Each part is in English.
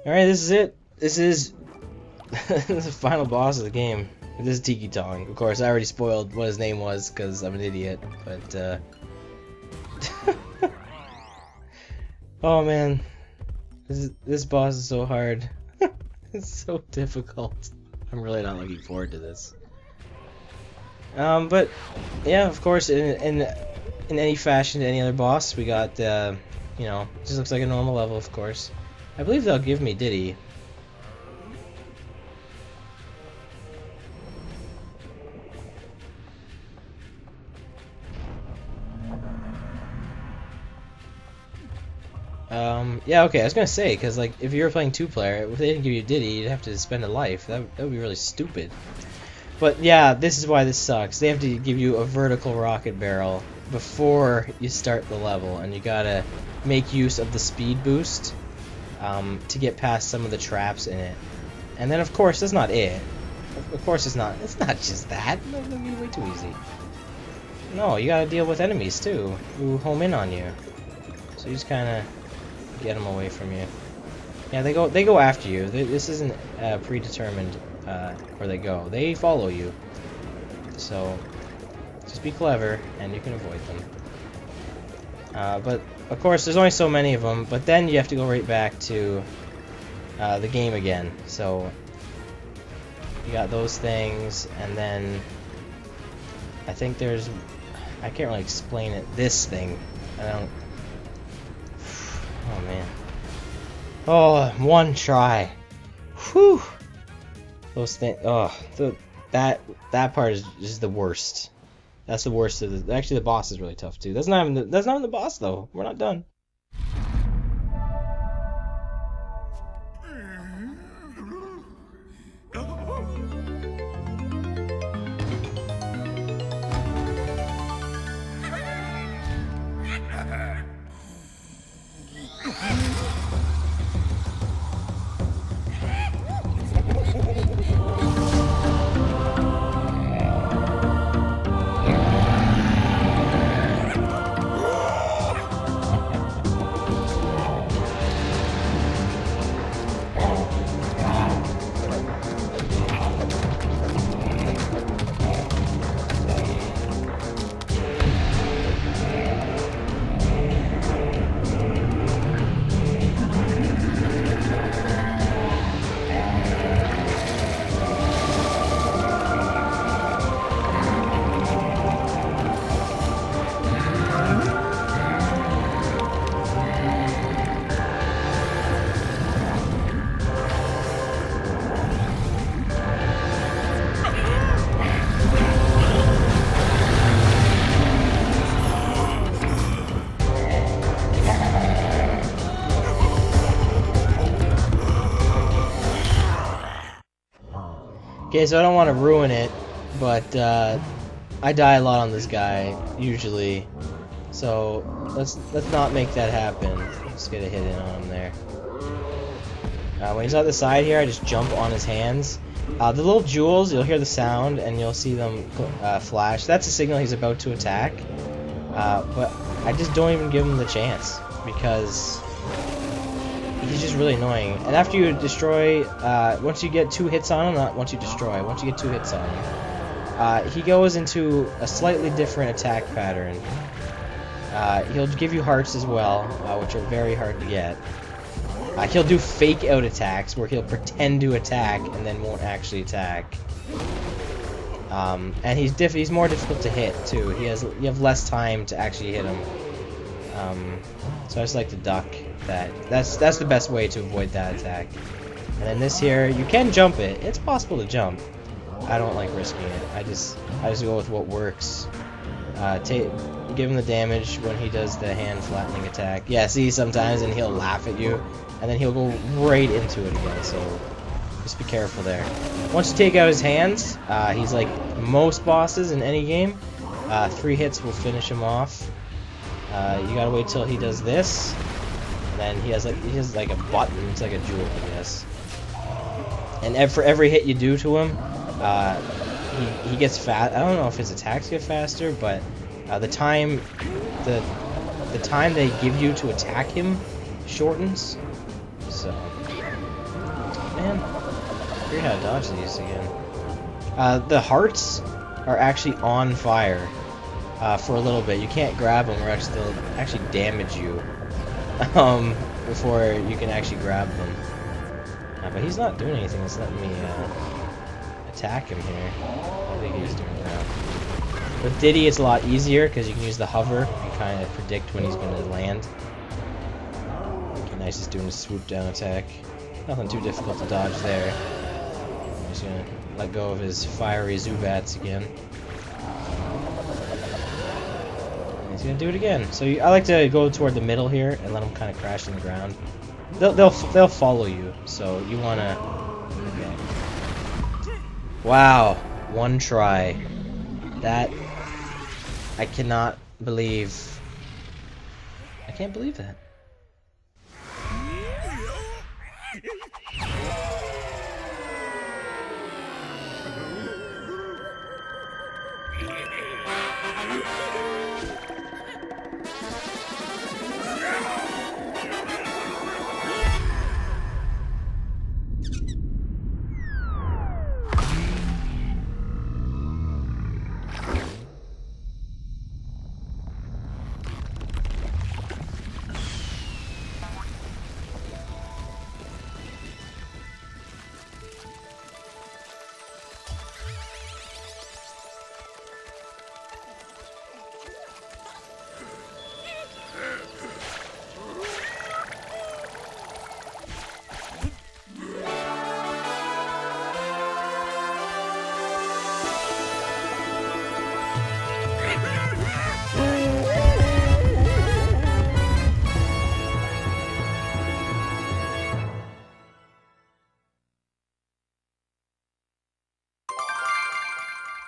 Alright, this is it. This is the final boss of the game. This is Tiki Tong. Of course, I already spoiled what his name was because I'm an idiot, but oh man. This boss is so hard. It's so difficult. I'm really not looking forward to this. But yeah, of course, in any fashion to any other boss, we got you know, just looks like a normal level, of course. I believe they'll give me Diddy. Yeah, okay, I was gonna say, because, like, if you were playing two-player, if they didn't give you Diddy, you'd have to spend a life. That would be really stupid. But, yeah, this is why this sucks. They have to give you a vertical rocket barrel before you start the level, and you gotta make use of the speed boost to get past some of the traps in it. And then, of course, that's not it. Of course it's not just that. That would be way too easy. No, you gotta deal with enemies, too, who home in on you. So you just kinda get them away from you. Yeah, they go after you. This isn't predetermined where they go. They follow you. So just be clever, and you can avoid them. But of course, there's only so many of them. But then you have to go right back to the game again. So you got those things, and then I think there's, I can't really explain it. This thing, I don't. Oh man. Oh, one try. Whew. Those things. Oh, that part is just the worst. That's the worst of the. Actually, the boss is really tough too. That's not even the boss though. We're not done. Okay, so I don't want to ruin it, but I die a lot on this guy usually, so let's not make that happen. Let's get a hit in on him there. When he's on the side here, I just jump on his hands. The little jewels, you'll hear the sound and you'll see them flash. That's a signal he's about to attack. But I just don't even give him the chance because he's just really annoying. And after you destroy, once you get 2 hits on him, not once you destroy, once you get 2 hits on him, he goes into a slightly different attack pattern. He'll give you hearts as well, which are very hard to get. He'll do fake out attacks where he'll pretend to attack and then won't actually attack. And he's more difficult to hit too. You have less time to actually hit him. So I just like to duck that. That's the best way to avoid that attack. And then this here, you can jump it. It's possible to jump. I don't like risking it. I just go with what works. Give him the damage when he does the hand flattening attack. Yeah, see, sometimes, and he'll laugh at you, and then he'll go right into it again. So just be careful there. Once you take out his hands, he's like most bosses in any game. 3 hits will finish him off. You gotta wait till he does this, and then he has like a button. It's like a jewel, I guess. And for every hit you do to him, he gets fat. I don't know if his attacks get faster, but the time they give you to attack him shortens. So man. I forget how to dodge these again. The hearts are actually on fire for a little bit. You can't grab them or else they'll actually damage you before you can actually grab them. But he's not doing anything. It's letting me attack him here. I think he's doing that. With Diddy, it's a lot easier because you can use the hover and kind of predict when he's going to land. Okay, nice, he's doing a swoop down attack. Nothing too difficult to dodge there. I'm just going to let go of his fiery Zubats again. And he's going to do it again. So I like to go toward the middle here and let him kind of crash on the ground. They'll follow you, so you want to... Okay. Wow, one try. That... I cannot believe... I can't believe that.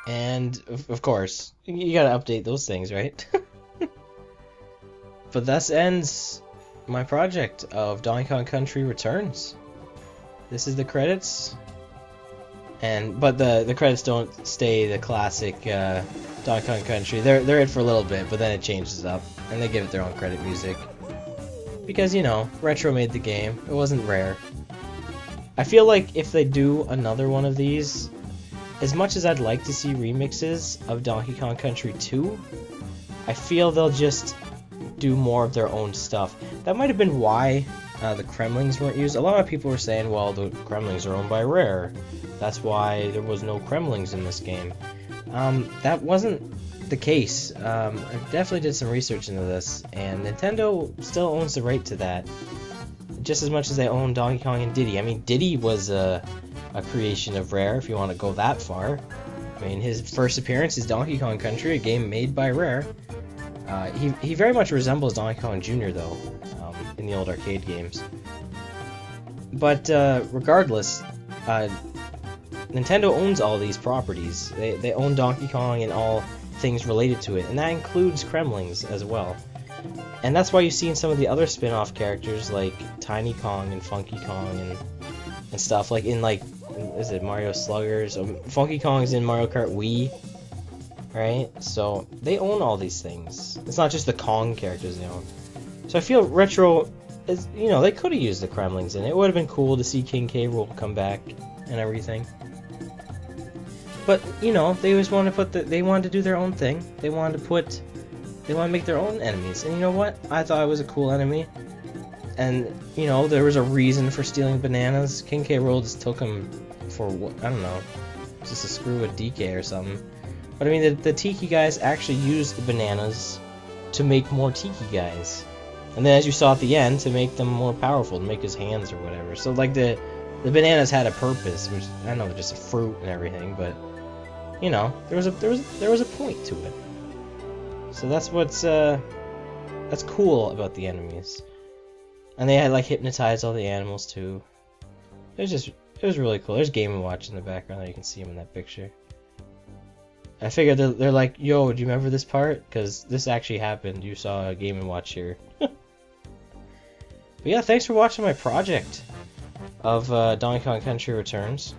And, of course, you gotta update those things, right? But thus ends my project of Donkey Kong Country Returns. This is the credits. But the credits don't stay the classic Donkey Kong Country. They're it for a little bit, but then it changes up. And they give it their own credit music. Because, you know, Retro made the game. It wasn't Rare. I feel like if they do another one of these... As much as I'd like to see remixes of Donkey Kong Country 2, I feel they'll just do more of their own stuff. That might have been why the Kremlings weren't used. A lot of people were saying, well, the Kremlings are owned by Rare. That's why there was no Kremlings in this game. That wasn't the case. I definitely did some research into this, and Nintendo still owns the right to that. Just as much as they own Donkey Kong and Diddy. I mean, Diddy was a creation of Rare, if you want to go that far. I mean, his first appearance is Donkey Kong Country, a game made by Rare. He very much resembles Donkey Kong Jr., though, in the old arcade games. But regardless, Nintendo owns all these properties. They own Donkey Kong and all things related to it, and that includes Kremlings as well. And that's why you see in some of the other spin-off characters like Tiny Kong and Funky Kong and stuff, like in is it Mario Sluggers? Funky Kong's in Mario Kart Wii, right? So they own all these things. It's not just the Kong characters they own. So I feel Retro is, you know, they could have used the Kremlings in it. It would have been cool to see King K. Rool come back and everything. But you know, they always want to they wanted to do their own thing. They want to make their own enemies. And you know what? I thought it was a cool enemy. And, you know, there was a reason for stealing bananas. King K. Rool just took them for, I don't know, just to screw with DK or something. But I mean, the Tiki guys actually used the bananas to make more Tiki guys. And then as you saw at the end, to make them more powerful, to make his hands or whatever. So, like, the bananas had a purpose, which, I know they're just a fruit and everything, but, you know, there was a point to it. So that's that's cool about the enemies. And they had like hypnotized all the animals too. It was really cool. There's Game & Watch in the background there, you can see him in that picture. I figured they're like, yo, do you remember this part? Because this actually happened. You saw a Game & Watch here. But yeah, thanks for watching my project of Donkey Kong Country Returns.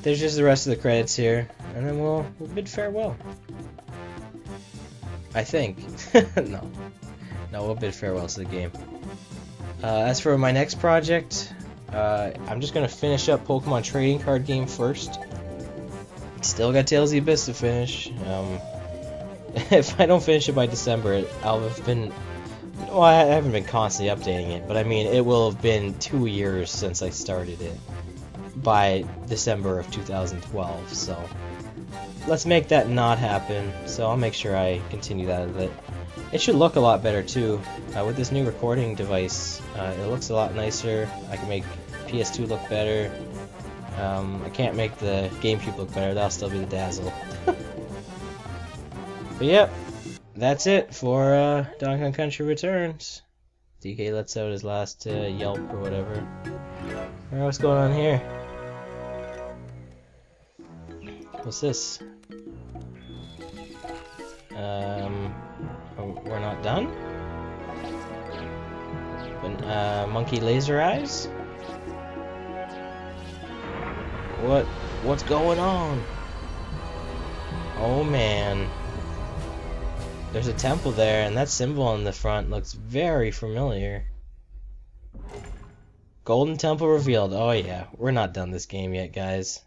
There's just the rest of the credits here, and then we'll bid farewell. I think. No, we'll bid farewell to the game. As for my next project, I'm just gonna finish up Pokemon trading card game first. Still got Tales of the Abyss to finish. If I don't finish it by December, I'll have been... Well, I haven't been constantly updating it, but I mean, it will have been 2 years since I started it by December of 2012, so let's make that not happen. So I'll make sure I continue that a bit. It should look a lot better too. With this new recording device, it looks a lot nicer. I can make PS2 look better. I can't make the GameCube look better, that'll still be the Dazzle. But yep, that's it for Donkey Kong Country Returns. DK lets out his last yelp or whatever. Alright, what's going on here? What's this? Oh, we're not done? Monkey laser eyes? What's going on? Oh man. There's a temple there, and that symbol on the front looks very familiar. Golden Temple revealed. Oh yeah, we're not done this game yet, guys.